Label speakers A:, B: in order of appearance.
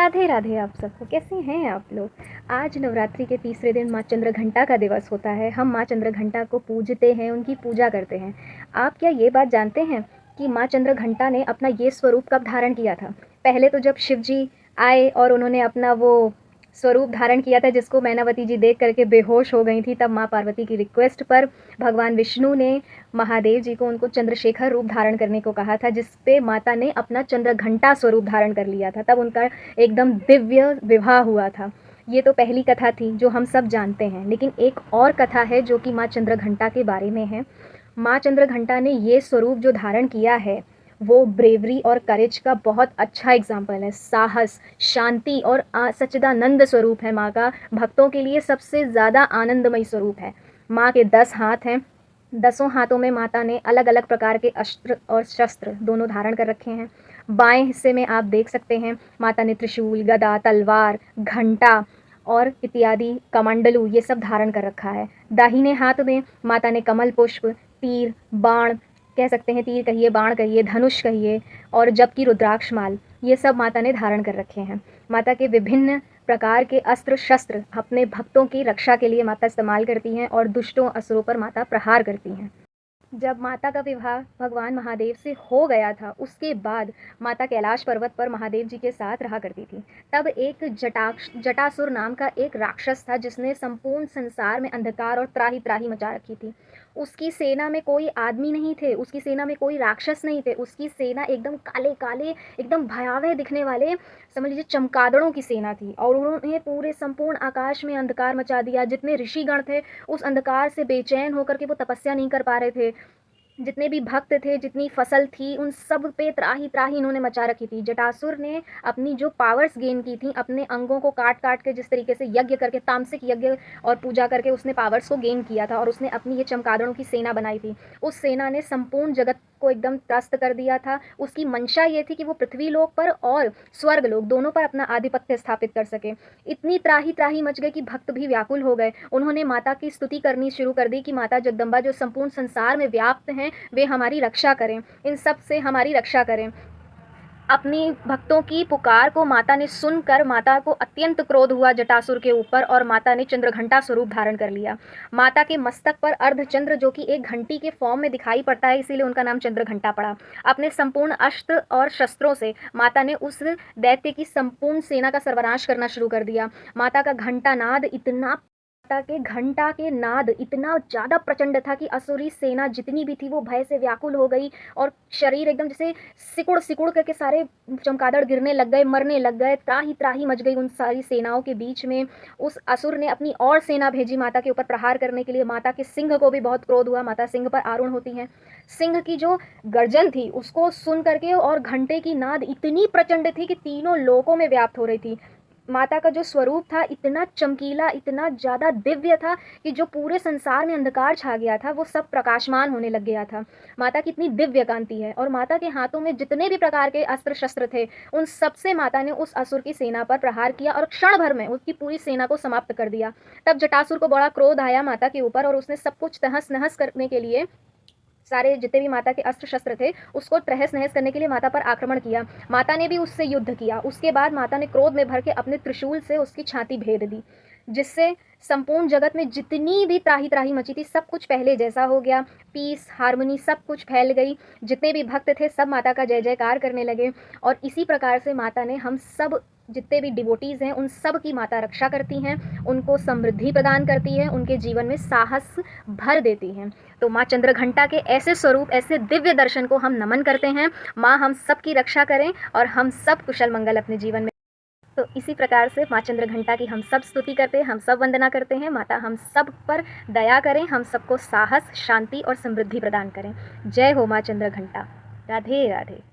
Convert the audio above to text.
A: राधे राधे आप सबको। कैसे हैं आप लोग। आज नवरात्रि के तीसरे दिन माँ चंद्रघंटा का दिवस होता है। हम माँ चंद्रघंटा को पूजते हैं, उनकी पूजा करते हैं। आप क्या ये बात जानते हैं कि माँ चंद्रघंटा ने अपना ये स्वरूप कब धारण किया था। पहले तो जब शिव जी आए और उन्होंने अपना वो स्वरूप धारण किया था जिसको मैनावती जी देख करके बेहोश हो गई थी, तब माँ पार्वती की रिक्वेस्ट पर भगवान विष्णु ने महादेव जी को उनको चंद्रशेखर रूप धारण करने को कहा था, जिस पे माता ने अपना चंद्रघंटा स्वरूप धारण कर लिया था। तब उनका एकदम दिव्य विवाह हुआ था। ये तो पहली कथा थी जो हम सब जानते हैं, लेकिन एक और कथा है जो कि माँ चंद्रघंटा के बारे में है। माँ चंद्रघंटा ने ये स्वरूप जो धारण किया है वो ब्रेवरी और करेज का बहुत अच्छा एग्जाम्पल है। साहस, शांति और सच्चिदानंद स्वरूप है माँ का। भक्तों के लिए सबसे ज़्यादा आनंदमय स्वरूप है। माँ के 10 हाथ हैं। 10 हाथों में माता ने अलग अलग प्रकार के अस्त्र और शस्त्र दोनों धारण कर रखे हैं। बाएं हिस्से में आप देख सकते हैं माता ने त्रिशूल, गदा, तलवार, घंटा और इत्यादि कमंडलू ये सब धारण कर रखा है। दाहिने हाथ में माता ने कमल पुष्प, तीर, बाण कह सकते हैं, तीर कहिए, बाण कहिए, धनुष कहिए, और जबकि रुद्राक्ष माल, ये सब माता ने धारण कर रखे हैं। माता के विभिन्न प्रकार के अस्त्र शस्त्र अपने भक्तों की रक्षा के लिए माता इस्तेमाल करती हैं और दुष्टों असुरों पर माता प्रहार करती हैं। जब माता का विवाह भगवान महादेव से हो गया था, उसके बाद माता कैलाश पर्वत पर महादेव जी के साथ रहा करती थी। तब एक जटासुर नाम का एक राक्षस था जिसने संपूर्ण संसार में अंधकार और त्राही त्राही मचा रखी थी। उसकी सेना में कोई आदमी नहीं थे, उसकी सेना में कोई राक्षस नहीं थे। उसकी सेना एकदम काले काले, एकदम भयावह दिखने वाले, समझ लीजिए चमगादड़ों की सेना थी, और उन्होंने पूरे संपूर्ण आकाश में अंधकार मचा दिया। जितने ऋषिगण थे उस अंधकार से बेचैन होकर के वो तपस्या नहीं कर पा रहे थे। जितने भी भक्त थे, जितनी फसल थी, उन सब पे त्राही त्राही इन्होंने मचा रखी थी। जटासुर ने अपनी जो पावर्स गेन की थी, अपने अंगों को काट काट के जिस तरीके से यज्ञ करके, तामसिक यज्ञ और पूजा करके उसने पावर्स को गेन किया था, और उसने अपनी ये चमगादड़ों की सेना बनाई थी। उस सेना ने संपूर्ण जगत को एकदम त्रस्त कर दिया था। उसकी मंशा ये थी कि वो पृथ्वी लोक पर और स्वर्ग लोक दोनों पर अपना आधिपत्य स्थापित कर सके। इतनी त्राही त्राही मच गई कि भक्त भी व्याकुल हो गए। उन्होंने माता की स्तुति करनी शुरू कर दी कि माता जगदम्बा जो संपूर्ण संसार में व्याप्त हैं, वे हमारी रक्षा करें, इन सब से हमारी रक्षा करें। अपनी भक्तों की पुकार को माता ने सुनकर माता को अत्यंत क्रोध हुआ जटासुर के ऊपर, और माता ने चंद्रघंटा स्वरूप धारण कर लिया। माता के मस्तक पर अर्धचंद्र जो कि एक घंटी के फॉर्म में दिखाई पड़ता है, इसीलिए उनका नाम चंद्रघंटा पड़ा। अपने संपूर्ण अस्त्र और शस्त्रों से माता ने उस दैत्य की संपूर्ण सेना का सर्वनाश करना शुरू कर दिया। माता का घंटा के नाद इतना ज़्यादा प्रचंड था कि असुरी सेना जितनी भी थी वो भय से व्याकुल हो गई, और शरीर एकदम जैसे सिकुड़ सिकुड़ करके सारे चमगादड़ गिरने लग गए, मरने लग गए। त्राही त्राही मच गई उन सारी सेनाओं के बीच में। उस असुर ने अपनी और सेना भेजी माता के ऊपर प्रहार करने के लिए। माता के सिंह को भी बहुत क्रोध हुआ। माता सिंह पर आरूढ़ होती हैं। सिंह की जो गर्जन थी उसको सुन करके, और घंटे की नाद इतनी प्रचंड थी कि तीनों लोकों में व्याप्त हो रही थी। माता का जो स्वरूप था इतना चमकीला, इतना ज़्यादा दिव्य था कि जो पूरे संसार में अंधकार छा गया था वो सब प्रकाशमान होने लग गया था। माता की इतनी दिव्य कांति है, और माता के हाथों में जितने भी प्रकार के अस्त्र शस्त्र थे उन सब से माता ने उस असुर की सेना पर प्रहार किया और क्षण भर में उसकी पूरी सेना को समाप्त कर दिया। तब जटासुर को बड़ा क्रोध आया माता के ऊपर, और उसने सब कुछ तहस नहस करने के लिए, सारे जितने भी माता के अस्त्र शस्त्र थे उसको तहस नहस करने के लिए माता पर आक्रमण किया। माता ने भी उससे युद्ध किया। उसके बाद माता ने क्रोध में भर के अपने त्रिशूल से उसकी छाती भेद दी, जिससे संपूर्ण जगत में जितनी भी त्राही त्राही मची थी सब कुछ पहले जैसा हो गया। पीस, हारमोनी सब कुछ फैल गई। जितने भी भक्त थे सब माता का जय जयकार करने लगे, और इसी प्रकार से माता ने हम सब जितने भी डिवोटीज़ हैं उन सब की माता रक्षा करती हैं, उनको समृद्धि प्रदान करती है, उनके जीवन में साहस भर देती हैं। तो माँ चंद्रघंटा के ऐसे स्वरूप, ऐसे दिव्य दर्शन को हम नमन करते हैं। माँ हम सब की रक्षा करें और हम सब कुशल मंगल अपने जीवन में। तो इसी प्रकार से माँ चंद्रघंटा की हम सब स्तुति करते हैं, हम सब वंदना करते हैं। माता हम सब पर दया करें, हम सबको साहस, शांति और समृद्धि प्रदान करें। जय हो माँ चंद्रघंटा। राधे राधे।